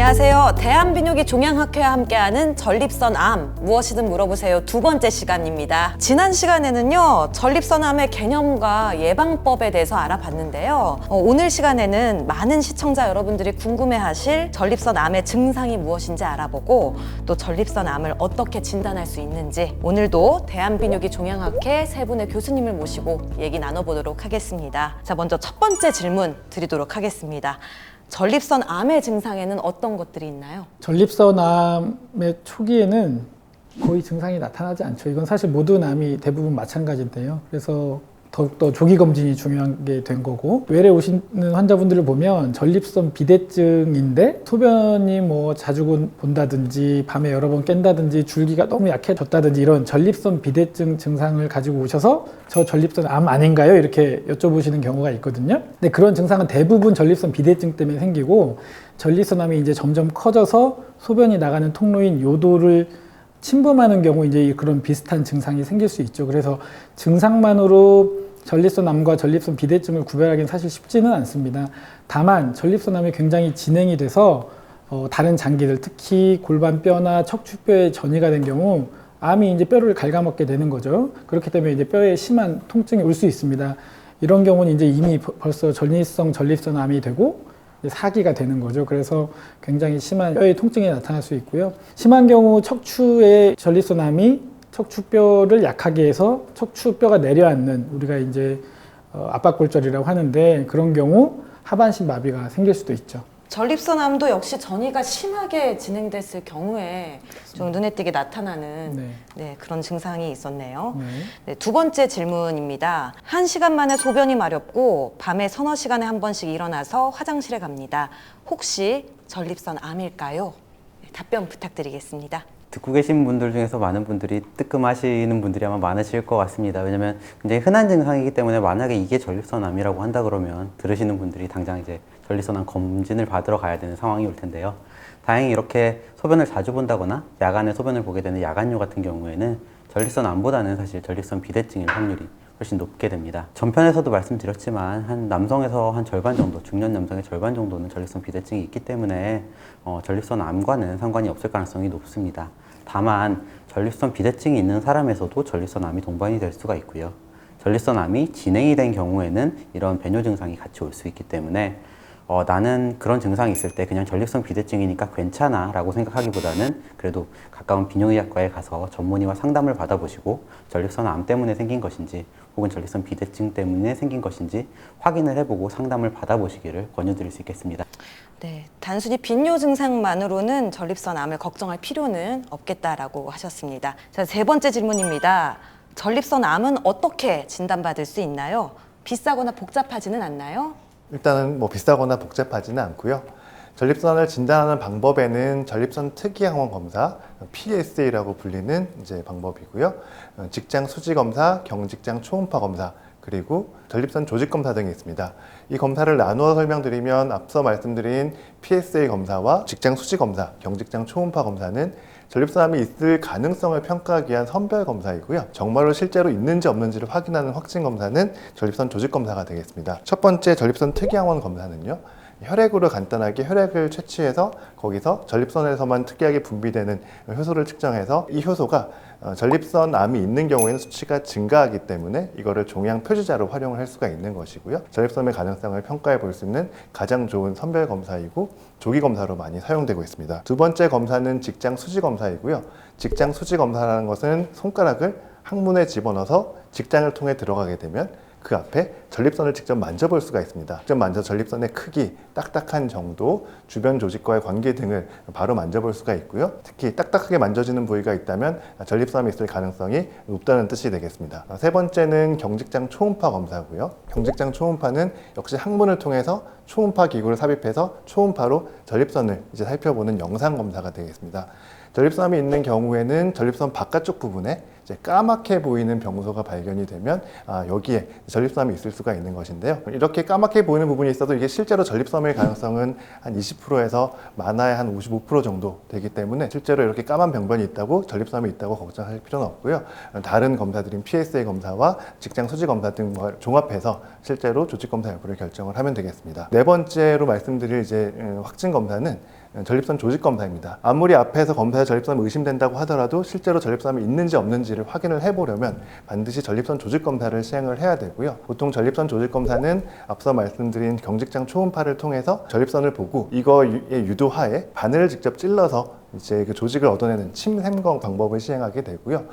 안녕하세요. 대한비뇨기 종양학회와 함께하는 전립선암 무엇이든 물어보세요 두 번째 시간입니다. 지난 시간에는요 전립선암의 개념과 예방법에 대해서 알아봤는데요. 오늘 시간에는 많은 시청자 여러분들이 궁금해하실 전립선암의 증상이 무엇인지 알아보고 또 전립선암을 어떻게 진단할 수 있는지 오늘도 대한비뇨기 종양학회 세 분의 교수님을 모시고 얘기 나눠보도록 하겠습니다. 자, 먼저 첫 번째 질문 드리도록 하겠습니다. 전립선암의 증상에는 어떤 것들이 있나요? 전립선암의 초기에는 거의 증상이 나타나지 않죠. 이건 사실 모든 암이 대부분 마찬가지인데요. 그래서 더욱더 조기 검진이 중요한 게 된 거고, 외래 오시는 환자분들을 보면 전립선 비대증인데 소변이 자주 본다든지 밤에 여러 번 깬다든지 줄기가 너무 약해졌다든지 이런 전립선 비대증 증상을 가지고 오셔서 저 전립선 암 아닌가요? 이렇게 여쭤보시는 경우가 있거든요. 근데 그런 증상은 대부분 전립선 비대증 때문에 생기고, 전립선암이 이제 점점 커져서 소변이 나가는 통로인 요도를 침범하는 경우 이제 그런 비슷한 증상이 생길 수 있죠. 그래서 증상만으로 전립선암과 전립선 비대증을 구별하기는 사실 쉽지는 않습니다. 다만 전립선암이 굉장히 진행이 돼서 다른 장기들, 특히 골반뼈나 척추뼈에 전이가 된 경우 암이 이제 뼈를 갉아먹게 되는 거죠. 그렇기 때문에 이제 뼈에 심한 통증이 올 수 있습니다. 이런 경우는 이제 이미 벌써 전이성 전립선암이 되고 사기가 되는 거죠. 그래서 굉장히 심한 뼈의 통증이 나타날 수 있고요. 심한 경우 척추의 전립선암이 척추뼈를 약하게 해서 척추뼈가 내려앉는, 우리가 이제 압박골절이라고 하는데, 그런 경우 하반신 마비가 생길 수도 있죠. 전립선암도 역시 전이가 심하게 진행됐을 경우에 좀 눈에 띄게 나타나는 그런 증상이 있었네요. 네, 두 번째 질문입니다. 1시간 만에 소변이 마렵고 밤에 서너 시간에 한 번씩 일어나서 화장실에 갑니다. 혹시 전립선암일까요? 답변 부탁드리겠습니다. 듣고 계신 분들 중에서 많은 분들이 뜨끔하시는 분들이 아마 많으실 것 같습니다. 왜냐면 굉장히 흔한 증상이기 때문에 만약에 이게 전립선암이라고 한다 그러면 들으시는 분들이 당장 이제 전립선암 검진을 받으러 가야 되는 상황이 올 텐데요. 다행히 이렇게 소변을 자주 본다거나 야간에 소변을 보게 되는 야간뇨 같은 경우에는 전립선암보다는 사실 전립선 비대증일 확률이 훨씬 높게 됩니다. 전편에서도 말씀드렸지만 한 남성에서 한 절반 정도, 중년 남성의 절반 정도는 전립선 비대증이 있기 때문에 전립선암과는 상관이 없을 가능성이 높습니다. 다만 전립선 비대증이 있는 사람에서도 전립선암이 동반이 될 수가 있고요. 전립선암이 진행이 된 경우에는 이런 배뇨 증상이 같이 올 수 있기 때문에 나는 그런 증상이 있을 때 그냥 전립선 비대증이니까 괜찮아 라고 생각하기보다는 그래도 가까운 비뇨의학과에 가서 전문의와 상담을 받아보시고 전립선암 때문에 생긴 것인지 혹은 전립선 비대증 때문에 생긴 것인지 확인을 해보고 상담을 받아보시기를 권유드릴 수 있겠습니다. 네, 단순히 빈뇨 증상만으로는 전립선암을 걱정할 필요는 없겠다라고 하셨습니다. 자, 세 번째 질문입니다. 전립선암은 어떻게 진단받을 수 있나요? 비싸거나 복잡하지는 않나요? 일단은 비싸거나 복잡하지는 않고요. 전립선을 진단하는 방법에는 전립선 특이항원 검사, PSA라고 불리는 이제 방법이고요. 직장 수지 검사, 경직장 초음파 검사, 그리고 전립선 조직 검사 등이 있습니다. 이 검사를 나누어 설명드리면 앞서 말씀드린 PSA 검사와 직장 수지 검사, 경직장 초음파 검사는 전립선암이 있을 가능성을 평가하기 위한 선별 검사이고요. 정말로 실제로 있는지 없는지를 확인하는 확진 검사는 전립선 조직 검사가 되겠습니다. 첫 번째 전립선 특이항원 검사는요. 혈액으로 간단하게 혈액을 채취해서 거기서 전립선에서만 특이하게 분비되는 효소를 측정해서 이 효소가 전립선암이 있는 경우에는 수치가 증가하기 때문에 이거를 종양 표지자로 활용을 할 수가 있는 것이고요. 전립선의 가능성을 평가해 볼 수 있는 가장 좋은 선별 검사이고 조기 검사로 많이 사용되고 있습니다. 두 번째 검사는 직장 수지 검사이고요. 직장 수지 검사라는 것은 손가락을 항문에 집어넣어서 직장을 통해 들어가게 되면 그 앞에 전립선을 직접 만져볼 수가 있습니다. 직접 만져 전립선의 크기, 딱딱한 정도, 주변 조직과의 관계 등을 바로 만져볼 수가 있고요. 특히 딱딱하게 만져지는 부위가 있다면 전립선암이 있을 가능성이 높다는 뜻이 되겠습니다. 세 번째는 경직장 초음파 검사고요. 경직장 초음파는 역시 항문을 통해서 초음파 기구를 삽입해서 초음파로 전립선을 이제 살펴보는 영상 검사가 되겠습니다. 전립선암이 있는 경우에는 전립선 바깥쪽 부분에 이제 까맣게 보이는 병소가 발견이 되면 여기에 전립선암이 있을 수가 있는 것인데요. 이렇게 까맣게 보이는 부분이 있어도 이게 실제로 전립선암일 가능성은 한 20%에서 많아야 한 55% 정도 되기 때문에 실제로 이렇게 까만 병변이 있다고 전립선암이 있다고 걱정할 필요는 없고요. 다른 검사들인 PSA 검사와 직장 수지 검사 등과 종합해서 실제로 조직 검사 여부를 결정을 하면 되겠습니다. 네 번째로 말씀드릴 이제 확진 검사는 전립선 조직 검사입니다. 아무리 앞에서 검사에 전립선이 의심된다고 하더라도 실제로 전립선이 있는지 없는지를 확인을 해보려면 반드시 전립선 조직 검사를 시행을 해야 되고요. 보통 전립선 조직 검사는 앞서 말씀드린 경직장 초음파를 통해서 전립선을 보고 이거의 유도하에 바늘을 직접 찔러서 이제 그 조직을 얻어내는 침샘검 방법을 시행하게 되고요.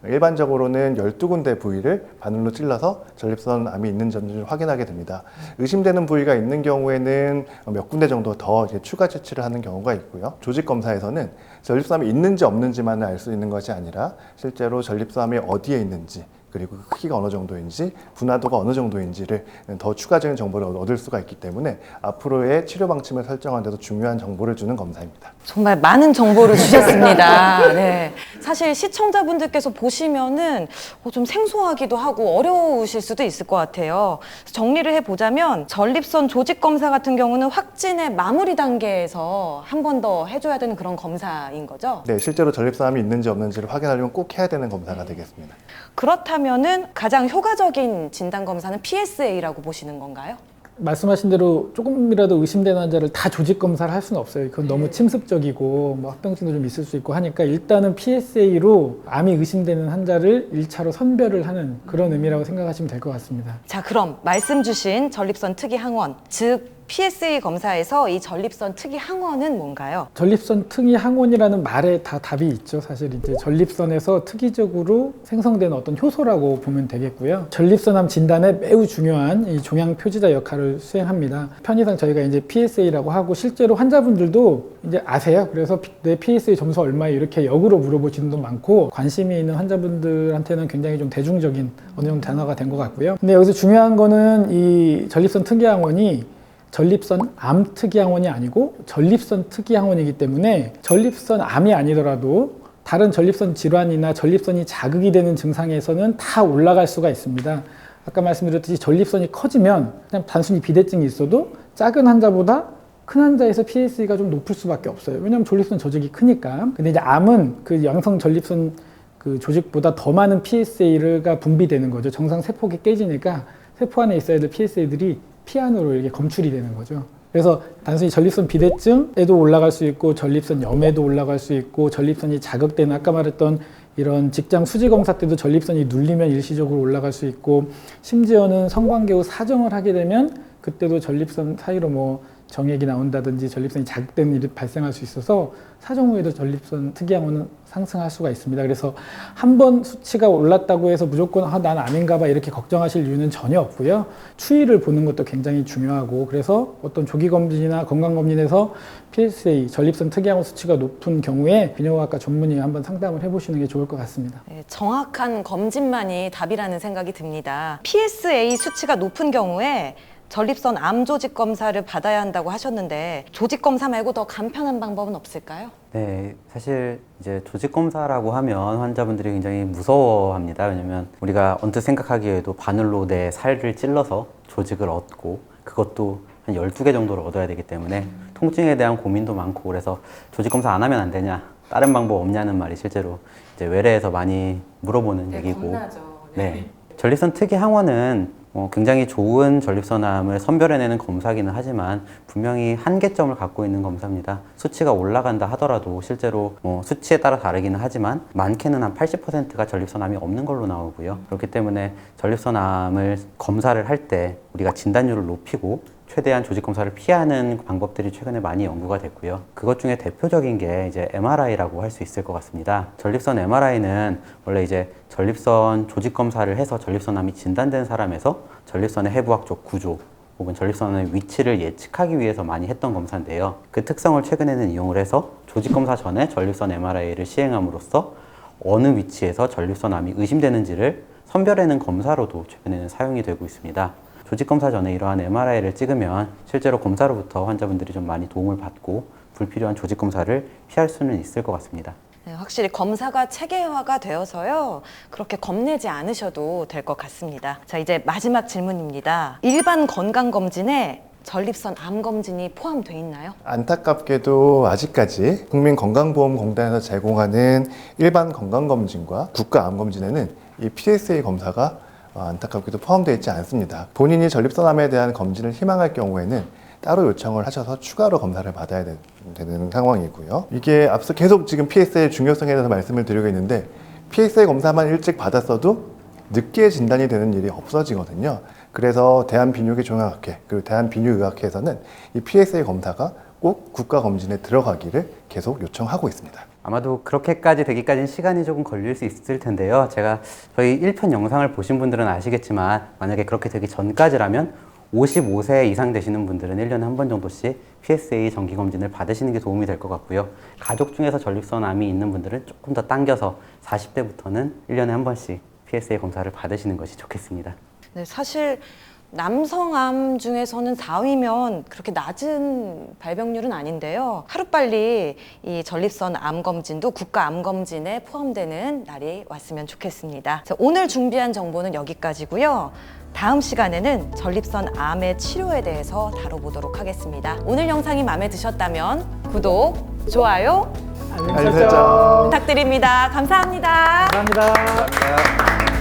일반적으로는 12군데 부위를 바늘로 찔러서 전립선 암이 있는지 없는지 확인하게 됩니다. 의심되는 부위가 있는 경우에는 몇 군데 정도 더 이제 추가 채취를 하는 경우가 있고요. 조직 검사에서는 전립선암이 있는지 없는지만 알 수 있는 것이 아니라 실제로 전립선암이 어디에 있는지 그리고 그 크기가 어느 정도인지 분화도가 어느 정도인지를 더 추가적인 정보를 얻을 수가 있기 때문에 앞으로의 치료 방침을 설정하는 데도 중요한 정보를 주는 검사입니다. 정말 많은 정보를 주셨습니다. 네. 사실 시청자분들께서 보시면은 좀 생소하기도 하고 어려우실 수도 있을 것 같아요. 정리를 해보자면 전립선 조직 검사 같은 경우는 확진의 마무리 단계에서 한 번 더 해줘야 되는 그런 검사인 거죠? 네, 실제로 전립선암이 있는지 없는지를 확인하려면 꼭 해야 되는 검사가 되겠습니다. 그렇다면은 가장 효과적인 진단 검사는 PSA라고 보시는 건가요? 말씀하신 대로 조금이라도 의심되는 환자를 다 조직 검사를 할 수는 없어요. 그건 너무 침습적이고 뭐 합병증도 좀 있을 수 있고 하니까 일단은 PSA로 암이 의심되는 환자를 1차로 선별을 하는 그런 의미라고 생각하시면 될 것 같습니다. 자, 그럼 말씀 주신 전립선 특이 항원, 즉 PSA 검사에서 이 전립선 특이 항원은 뭔가요? 전립선 특이 항원이라는 말에 다 답이 있죠. 사실 이제 전립선에서 특이적으로 생성되는 어떤 효소라고 보면 되겠고요. 전립선암 진단에 매우 중요한 이 종양 표지자 역할을 수행합니다. 편의상 저희가 이제 PSA라고 하고 실제로 환자분들도 이제 아세요. 그래서 내 PSA 점수 얼마에 이렇게 역으로 물어보시는 분도 많고 관심이 있는 환자분들한테는 굉장히 좀 대중적인 어느 정도 단어가 된 것 같고요. 근데 여기서 중요한 거는 이 전립선 특이 항원이 전립선 암 특이 항원이 아니고 전립선 특이 항원이기 때문에 전립선 암이 아니더라도 다른 전립선 질환이나 전립선이 자극이 되는 증상에서는 다 올라갈 수가 있습니다. 아까 말씀드렸듯이 전립선이 커지면 그냥 단순히 비대증이 있어도 작은 환자보다 큰 환자에서 PSA가 좀 높을 수밖에 없어요. 왜냐하면 전립선 조직이 크니까. 근데 이제 암은 그 양성 전립선 그 조직보다 더 많은 PSA가 분비되는 거죠. 정상 세포가 깨지니까 세포 안에 있어야 될 PSA들이 피 안으로 이렇게 검출이 되는 거죠. 그래서 단순히 전립선 비대증에도 올라갈 수 있고 전립선 염에도 올라갈 수 있고 전립선이 자극되는 아까 말했던 이런 직장 수지 검사 때도 전립선이 눌리면 일시적으로 올라갈 수 있고 심지어는 성관계 후 사정을 하게 되면 그때도 전립선 사이로 뭐 정액이 나온다든지 전립선이 자극되는 일이 발생할 수 있어서 사정 후에도 전립선 특이항원은 상승할 수가 있습니다. 그래서 한 번 수치가 올랐다고 해서 무조건 난 암인가 봐 이렇게 걱정하실 이유는 전혀 없고요. 추이를 보는 것도 굉장히 중요하고 그래서 어떤 조기검진이나 건강검진에서 PSA, 전립선 특이항원 수치가 높은 경우에 비뇨기과 전문의 한번 상담을 해보시는 게 좋을 것 같습니다. 네, 정확한 검진만이 답이라는 생각이 듭니다. PSA 수치가 높은 경우에 전립선 암 조직 검사를 받아야 한다고 하셨는데 조직 검사 말고 더 간편한 방법은 없을까요? 네, 사실 이제 조직 검사라고 하면 환자분들이 굉장히 무서워합니다. 왜냐면 우리가 언뜻 생각하기에도 바늘로 내 살을 찔러서 조직을 얻고 그것도 한 12개 정도를 얻어야 되기 때문에 통증에 대한 고민도 많고 그래서 조직 검사 안 하면 안 되냐, 다른 방법 없냐는 말이 실제로 이제 외래에서 많이 물어보는 얘기고. 겁나죠. 네. 전립선 특이 항원은 굉장히 좋은 전립선암을 선별해내는 검사기는 하지만 분명히 한계점을 갖고 있는 검사입니다. 수치가 올라간다 하더라도 실제로 수치에 따라 다르기는 하지만 많게는 한 80%가 전립선암이 없는 걸로 나오고요. 그렇기 때문에 전립선암을 검사를 할 때 우리가 진단율을 높이고 최대한 조직 검사를 피하는 방법들이 최근에 많이 연구가 됐고요. 그것 중에 대표적인 게 이제 MRI라고 할 수 있을 것 같습니다. 전립선 MRI는 원래 이제 전립선 조직 검사를 해서 전립선암이 진단된 사람에서 전립선의 해부학적 구조 혹은 전립선의 위치를 예측하기 위해서 많이 했던 검사인데요. 그 특성을 최근에는 이용을 해서 조직 검사 전에 전립선 MRI를 시행함으로써 어느 위치에서 전립선암이 의심되는지를 선별해내는 검사로도 최근에는 사용이 되고 있습니다. 조직검사 전에 이러한 MRI를 찍으면 실제로 검사로부터 환자분들이 좀 많이 도움을 받고 불필요한 조직검사를 피할 수는 있을 것 같습니다. 네, 확실히 검사가 체계화가 되어서요. 그렇게 겁내지 않으셔도 될 것 같습니다. 자, 이제 마지막 질문입니다. 일반 건강검진에 전립선 암검진이 포함되어 있나요? 안타깝게도 아직까지 국민건강보험공단에서 제공하는 일반 건강검진과 국가암검진에는 이 PSA 검사가 안타깝게도 포함되어 있지 않습니다. 본인이 전립선암에 대한 검진을 희망할 경우에는 따로 요청을 하셔서 추가로 검사를 받아야 되는 상황이고요. 이게 앞서 계속 지금 PSA의 중요성에 대해서 말씀을 드리고 있는데 PSA 검사만 일찍 받았어도 늦게 진단이 되는 일이 없어지거든요. 그래서 대한비뇨기종양학회 그리고 대한비뇨의학회에서는 이 PSA 검사가 꼭 국가검진에 들어가기를 계속 요청하고 있습니다. 아마도 그렇게까지 되기까지는 시간이 조금 걸릴 수 있을 텐데요. 제가 저희 1편 영상을 보신 분들은 아시겠지만 만약에 그렇게 되기 전까지라면 55세 이상 되시는 분들은 1년에 한 번 정도씩 PSA 정기검진을 받으시는 게 도움이 될 것 같고요. 가족 중에서 전립선암이 있는 분들은 조금 더 당겨서 40대부터는 1년에 한 번씩 PSA 검사를 받으시는 것이 좋겠습니다. 네, 사실 남성암 중에서는 4위면 그렇게 낮은 발병률은 아닌데요. 하루빨리 이 전립선 암 검진도 국가 암 검진에 포함되는 날이 왔으면 좋겠습니다. 자, 오늘 준비한 정보는 여기까지고요. 다음 시간에는 전립선 암의 치료에 대해서 다뤄보도록 하겠습니다. 오늘 영상이 마음에 드셨다면 구독, 좋아요 알림 알림 설정 설정. 부탁드립니다. 감사합니다. 감사합니다. 감사합니다.